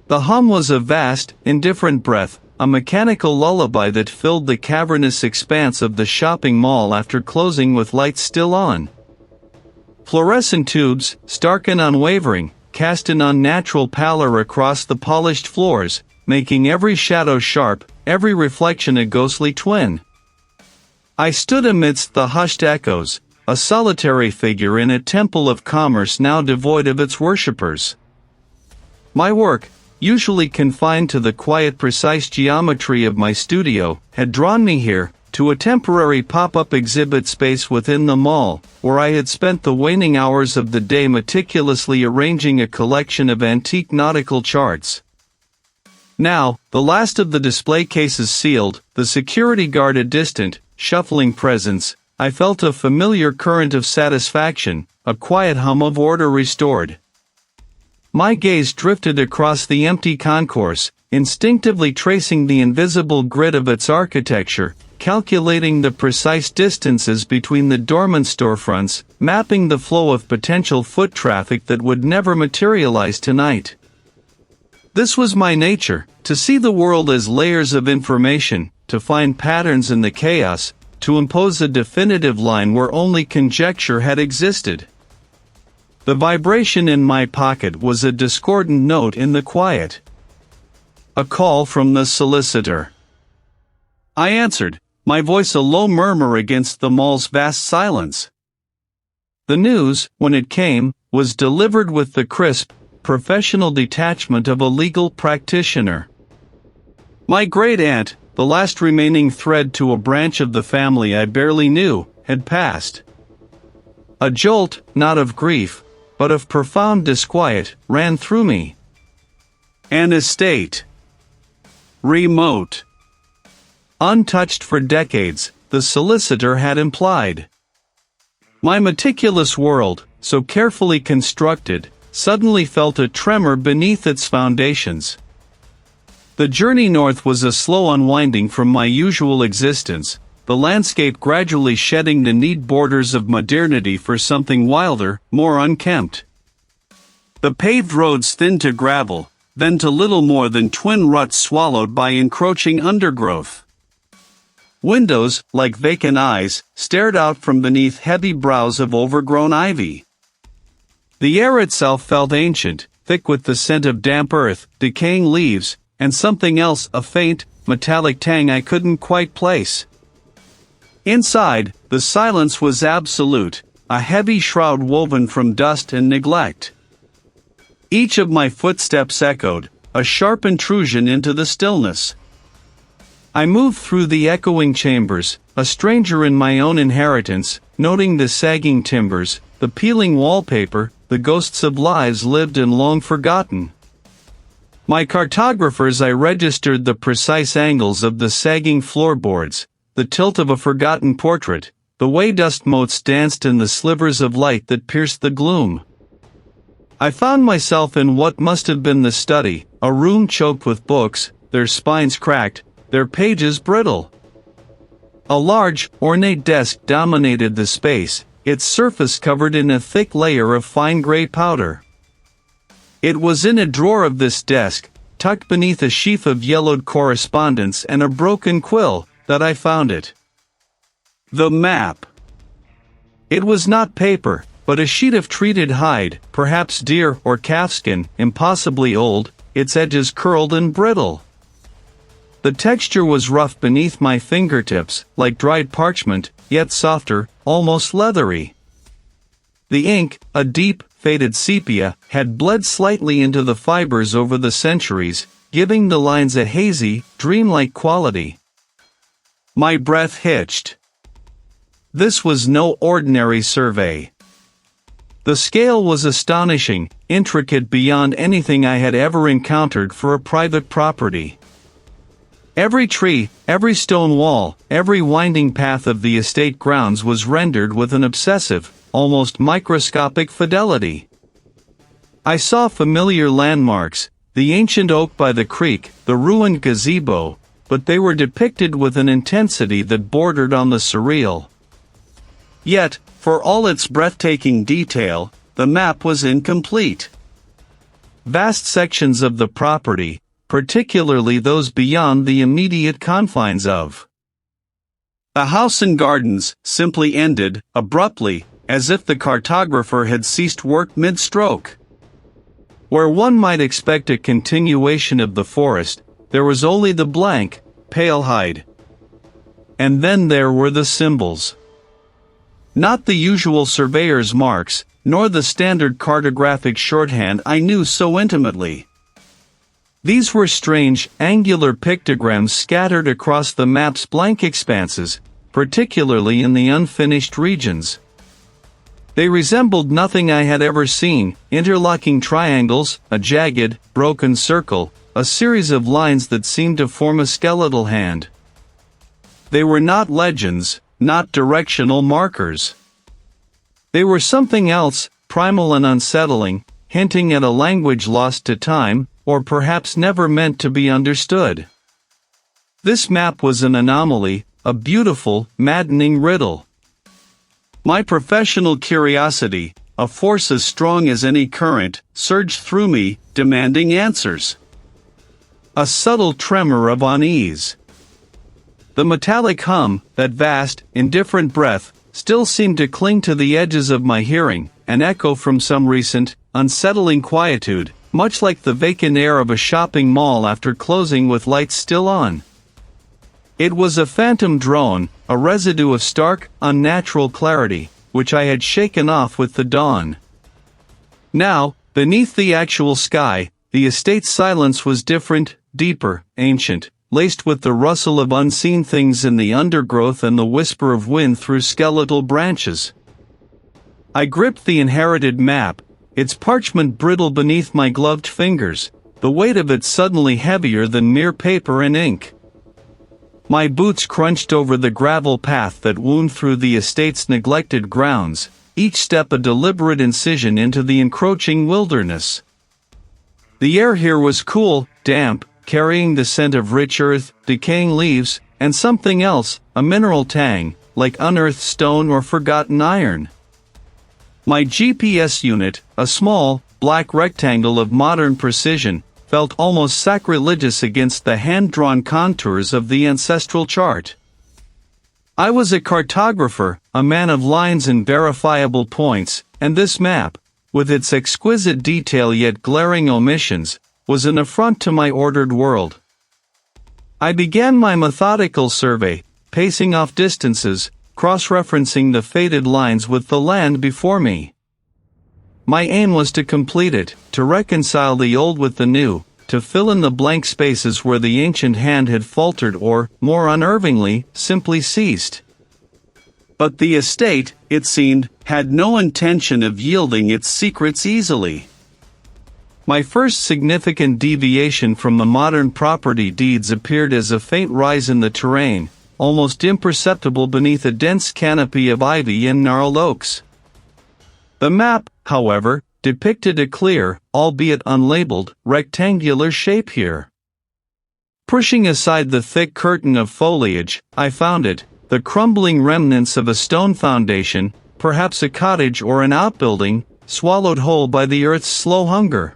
The hum was a vast, indifferent breath, a mechanical lullaby that filled the cavernous expanse of the shopping mall after closing with lights still on. Fluorescent tubes, stark and unwavering, cast an unnatural pallor across the polished floors, making every shadow sharp, every reflection a ghostly twin. I stood amidst the hushed echoes, a solitary figure in a temple of commerce now devoid of its worshippers. My work, usually confined to the quiet precise geometry of my studio, had drawn me here, to a temporary pop-up exhibit space within the mall, where I had spent the waning hours of the day meticulously arranging a collection of antique nautical charts. Now, the last of the display cases sealed, the security guard a distant, shuffling presence, I felt a familiar current of satisfaction, a quiet hum of order restored. My gaze drifted across the empty concourse, instinctively tracing the invisible grid of its architecture, calculating the precise distances between the dormant storefronts, mapping the flow of potential foot traffic that would never materialize tonight. This was my nature, to see the world as layers of information, to find patterns in the chaos, to impose a definitive line where only conjecture had existed. The vibration in my pocket was a discordant note in the quiet. A call from the solicitor. I answered, my voice a low murmur against the mall's vast silence. The news, when it came, was delivered with the crisp, professional detachment of a legal practitioner. My great-aunt, the last remaining thread to a branch of the family I barely knew, had passed. A jolt, not of grief, but of profound disquiet, ran through me. An estate. Remote. Untouched for decades, the solicitor had implied. My meticulous world, so carefully constructed, suddenly felt a tremor beneath its foundations. The journey north was a slow unwinding from my usual existence, the landscape gradually shedding the neat borders of modernity for something wilder, more unkempt. The paved roads thinned to gravel, then to little more than twin ruts swallowed by encroaching undergrowth. Windows, like vacant eyes, stared out from beneath heavy brows of overgrown ivy. The air itself felt ancient, thick with the scent of damp earth, decaying leaves, and something else, a faint, metallic tang I couldn't quite place. Inside, the silence was absolute, a heavy shroud woven from dust and neglect. Each of my footsteps echoed, a sharp intrusion into the stillness. I moved through the echoing chambers, a stranger in my own inheritance, noting the sagging timbers, the peeling wallpaper, the ghosts of lives lived and long forgotten. My cartographers I registered the precise angles of the sagging floorboards, the tilt of a forgotten portrait, the way dust motes danced in the slivers of light that pierced the gloom. I found myself in what must have been the study, a room choked with books, their spines cracked, their pages brittle. A large, ornate desk dominated the space, its surface covered in a thick layer of fine gray powder. It was in a drawer of this desk, tucked beneath a sheaf of yellowed correspondence and a broken quill, that I found it. The map. It was not paper, but a sheet of treated hide, perhaps deer or calfskin, impossibly old, its edges curled and brittle. The texture was rough beneath my fingertips, like dried parchment, yet softer, almost leathery. The ink, a deep, faded sepia, had bled slightly into the fibers over the centuries, giving the lines a hazy, dreamlike quality. My breath hitched. This was no ordinary survey. The scale was astonishing, intricate beyond anything I had ever encountered for a private property. Every tree, every stone wall, every winding path of the estate grounds was rendered with an obsessive, almost microscopic fidelity. I saw familiar landmarks, the ancient oak by the creek, the ruined gazebo, but they were depicted with an intensity that bordered on the surreal. Yet, for all its breathtaking detail, the map was incomplete. vast sections of the property, particularly those beyond the immediate confines of the house and gardens, simply ended, abruptly, as if the cartographer had ceased work mid-stroke. Where one might expect a continuation of the forest, there was only the blank, pale hide. And then there were the symbols. Not the usual surveyor's marks, nor the standard cartographic shorthand I knew so intimately. These were strange, angular pictograms scattered across the map's blank expanses, particularly in the unfinished regions. They resembled nothing I had ever seen: interlocking triangles, a jagged, broken circle, a series of lines that seemed to form a skeletal hand. They were not legends, not directional markers. They were something else, primal and unsettling, hinting at a language lost to time, or perhaps never meant to be understood. This map was an anomaly, a beautiful, maddening riddle. My professional curiosity, a force as strong as any current, surged through me, demanding answers. A subtle tremor of unease. The metallic hum, that vast, indifferent breath, still seemed to cling to the edges of my hearing, an echo from some recent, unsettling quietude, much like the vacant air of a shopping mall after closing with lights still on. It was a phantom drone, a residue of stark, unnatural clarity, which I had shaken off with the dawn. Now, beneath the actual sky, the estate's silence was different, deeper, ancient, laced with the rustle of unseen things in the undergrowth and the whisper of wind through skeletal branches. I gripped the inherited map, its parchment brittle beneath my gloved fingers, the weight of it suddenly heavier than mere paper and ink. My boots crunched over the gravel path that wound through the estate's neglected grounds, each step a deliberate incision into the encroaching wilderness. The air here was cool, damp, carrying the scent of rich earth, decaying leaves, and something else, a mineral tang, like unearthed stone or forgotten iron. My GPS unit, a small, black rectangle of modern precision, felt almost sacrilegious against the hand-drawn contours of the ancestral chart. I was a cartographer, a man of lines and verifiable points, and this map, with its exquisite detail yet glaring omissions, was an affront to my ordered world. I began my methodical survey, pacing off distances, cross-referencing the faded lines with the land before me. My aim was to complete it, to reconcile the old with the new, to fill in the blank spaces where the ancient hand had faltered or, more unnervingly, simply ceased. But the estate, it seemed, had no intention of yielding its secrets easily. My first significant deviation from the modern property deeds appeared as a faint rise in the terrain, almost imperceptible beneath a dense canopy of ivy and gnarled oaks. The map, however, depicted a clear, albeit unlabeled, rectangular shape here. Pushing aside the thick curtain of foliage, I found it, the crumbling remnants of a stone foundation, perhaps a cottage or an outbuilding, swallowed whole by the earth's slow hunger.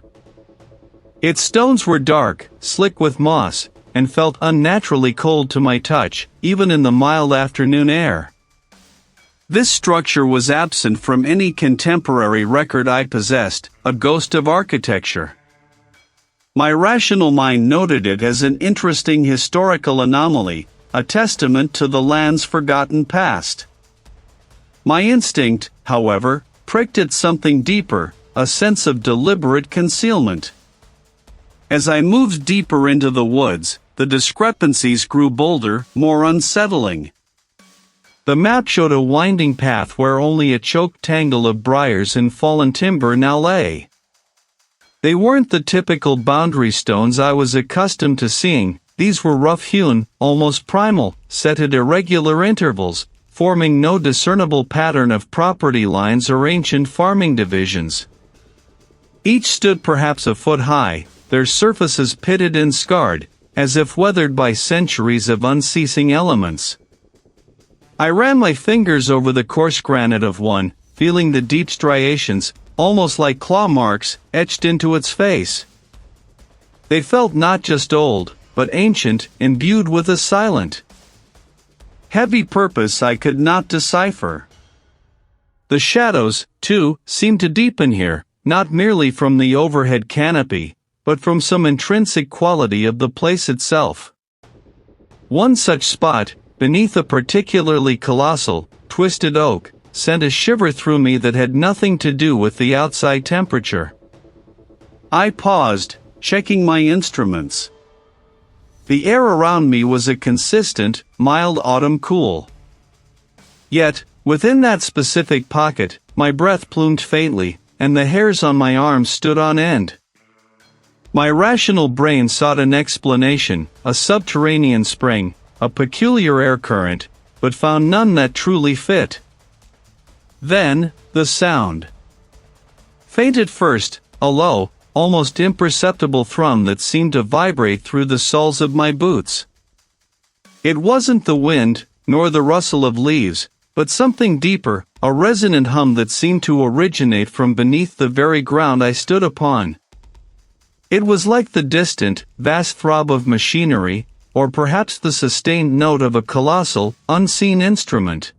Its stones were dark, slick with moss, and felt unnaturally cold to my touch, even in the mild afternoon air. This structure was absent from any contemporary record I possessed, a ghost of architecture. My rational mind noted it as an interesting historical anomaly, a testament to the land's forgotten past. My instinct, however, pricked at something deeper, a sense of deliberate concealment. As I moved deeper into the woods, the discrepancies grew bolder, more unsettling. The map showed a winding path where only a choked tangle of briars and fallen timber now lay. They weren't the typical boundary stones I was accustomed to seeing. These were rough-hewn, almost primal, set at irregular intervals, forming no discernible pattern of property lines or ancient farming divisions. Each stood perhaps a foot high, their surfaces pitted and scarred, as if weathered by centuries of unceasing elements. I ran my fingers over the coarse granite of one, feeling the deep striations, almost like claw marks, etched into its face. They felt not just old, but ancient, imbued with a silent, heavy purpose I could not decipher. The shadows, too, seemed to deepen here, not merely from the overhead canopy, but from some intrinsic quality of the place itself. One such spot, beneath a particularly colossal, twisted oak, sent a shiver through me that had nothing to do with the outside temperature. I paused, checking my instruments. The air around me was a consistent, mild autumn cool. Yet, within that specific pocket, my breath plumed faintly, and the hairs on my arms stood on end. My rational brain sought an explanation, a subterranean spring, a peculiar air current, but found none that truly fit. Then, the sound. Faint at first, a low, almost imperceptible thrum that seemed to vibrate through the soles of my boots. It wasn't the wind, nor the rustle of leaves, but something deeper, a resonant hum that seemed to originate from beneath the very ground I stood upon. It was like the distant, vast throb of machinery, or perhaps the sustained note of a colossal, unseen instrument.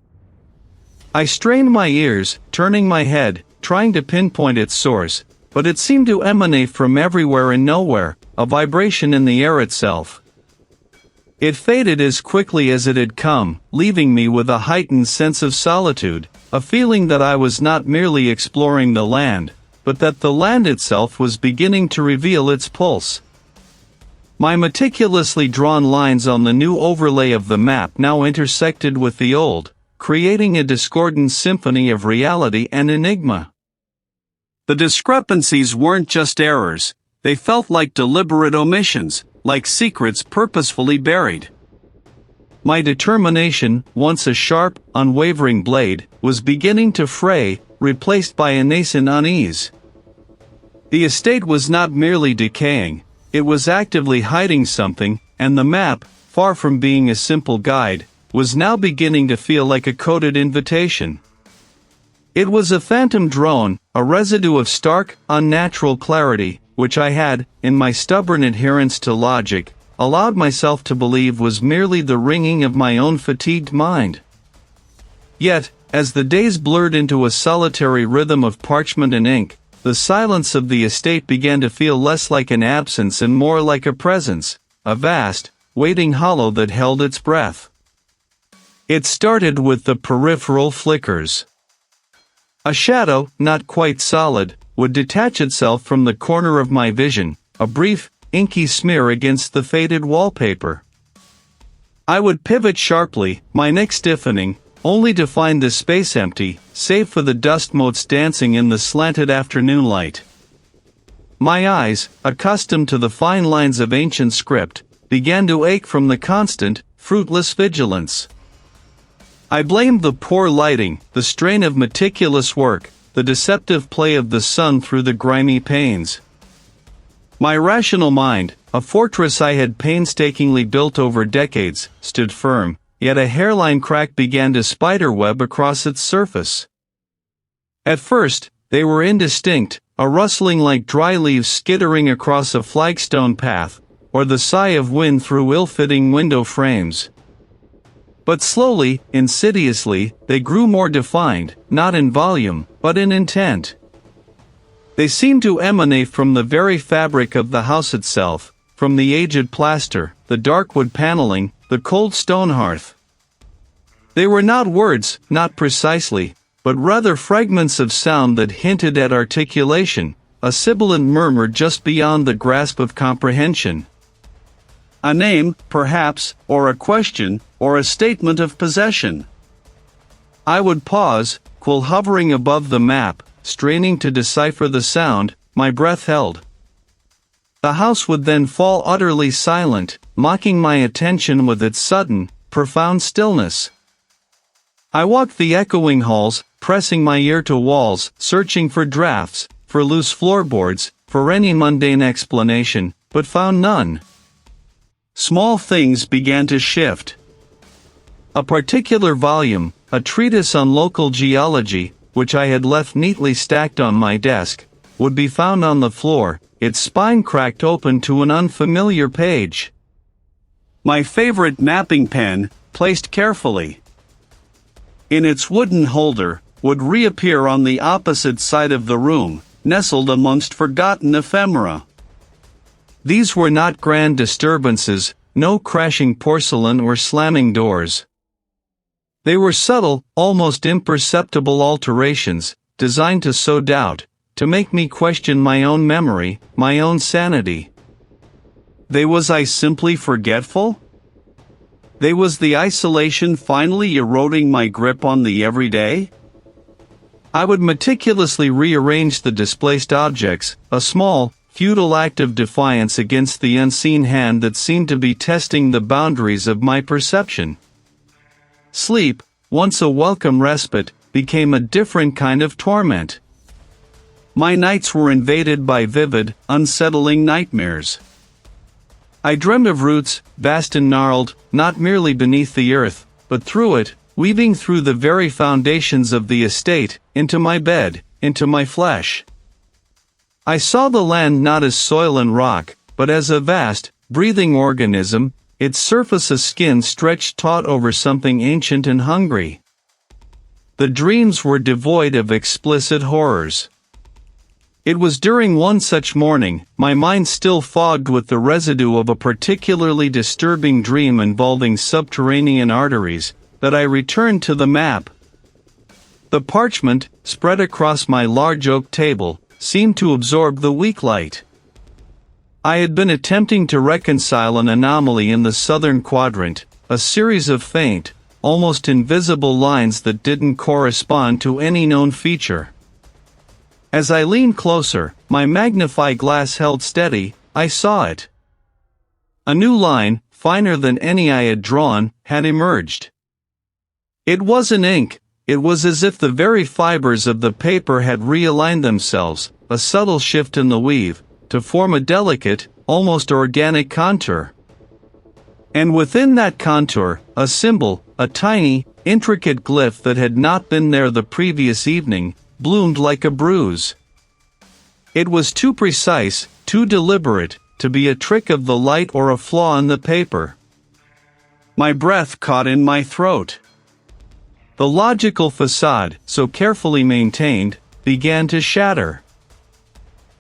I strained my ears, turning my head, trying to pinpoint its source, but it seemed to emanate from everywhere and nowhere, a vibration in the air itself. It faded as quickly as it had come, leaving me with a heightened sense of solitude, a feeling that I was not merely exploring the land, but that the land itself was beginning to reveal its pulse. My meticulously drawn lines on the new overlay of the map now intersected with the old, creating a discordant symphony of reality and enigma. The discrepancies weren't just errors, they felt like deliberate omissions, like secrets purposefully buried. My determination, once a sharp, unwavering blade, was beginning to fray, replaced by a nascent unease. The estate was not merely decaying, it was actively hiding something, and the map, far from being a simple guide, was now beginning to feel like a coded invitation. It was a phantom drone, a residue of stark, unnatural clarity, which I had, in my stubborn adherence to logic, allowed myself to believe was merely the ringing of my own fatigued mind. Yet, as the days blurred into a solitary rhythm of parchment and ink, the silence of the estate began to feel less like an absence and more like a presence, a vast, waiting hollow that held its breath. It started with the peripheral flickers. A shadow, not quite solid, would detach itself from the corner of my vision, a brief, inky smear against the faded wallpaper. I would pivot sharply, my neck stiffening, only to find the space empty, save for the dust motes dancing in the slanted afternoon light. My eyes, accustomed to the fine lines of ancient script, began to ache from the constant, fruitless vigilance. I blamed the poor lighting, the strain of meticulous work, the deceptive play of the sun through the grimy panes. My rational mind, a fortress I had painstakingly built over decades, stood firm, yet a hairline crack began to spiderweb across its surface. At first, they were indistinct, a rustling like dry leaves skittering across a flagstone path, or the sigh of wind through ill-fitting window frames. But slowly, insidiously, they grew more defined, not in volume, but in intent. They seemed to emanate from the very fabric of the house itself, from the aged plaster, the dark wood paneling, the cold stone hearth. They were not words, not precisely, but rather fragments of sound that hinted at articulation, a sibilant murmur just beyond the grasp of comprehension. A name, perhaps, or a question, or a statement of possession. I would pause, while hovering above the map, straining to decipher the sound, my breath held. The house would then fall utterly silent, mocking my attention with its sudden, profound stillness. I walked the echoing halls, pressing my ear to walls, searching for drafts, for loose floorboards, for any mundane explanation, but found none. Small things began to shift. A particular volume, a treatise on local geology, which I had left neatly stacked on my desk, would be found on the floor, its spine cracked open to an unfamiliar page. My favorite mapping pen, placed carefully in its wooden holder, would reappear on the opposite side of the room, nestled amongst forgotten ephemera. These were not grand disturbances, no crashing porcelain or slamming doors. They were subtle, almost imperceptible alterations, designed to sow doubt, to make me question my own memory, my own sanity. Was I simply forgetful? Was the isolation finally eroding my grip on the everyday? I would meticulously rearrange the displaced objects, a small, futile act of defiance against the unseen hand that seemed to be testing the boundaries of my perception. Sleep, once a welcome respite, became a different kind of torment. My nights were invaded by vivid, unsettling nightmares. I dreamed of roots, vast and gnarled, not merely beneath the earth, but through it, weaving through the very foundations of the estate, into my bed, into my flesh. I saw the land not as soil and rock, but as a vast, breathing organism, its surface a skin stretched taut over something ancient and hungry. The dreams were devoid of explicit horrors. It was during one such morning, my mind still fogged with the residue of a particularly disturbing dream involving subterranean arteries, that I returned to the map. The parchment, spread across my large oak table, seemed to absorb the weak light. I had been attempting to reconcile an anomaly in the southern quadrant, a series of faint, almost invisible lines that didn't correspond to any known feature. As I leaned closer, my magnifying glass held steady, I saw it. A new line, finer than any I had drawn, had emerged. It wasn't ink, it was as if the very fibers of the paper had realigned themselves, a subtle shift in the weave, to form a delicate, almost organic contour. And within that contour, a symbol, a tiny, intricate glyph that had not been there the previous evening, bloomed like a bruise. It was too precise, too deliberate, to be a trick of the light or a flaw in the paper. My breath caught in my throat. The logical facade, so carefully maintained, began to shatter.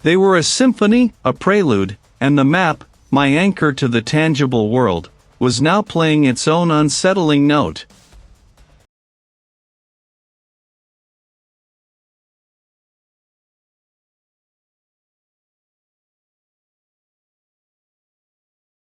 They were a symphony, a prelude, and the map, my anchor to the tangible world, was now playing its own unsettling note.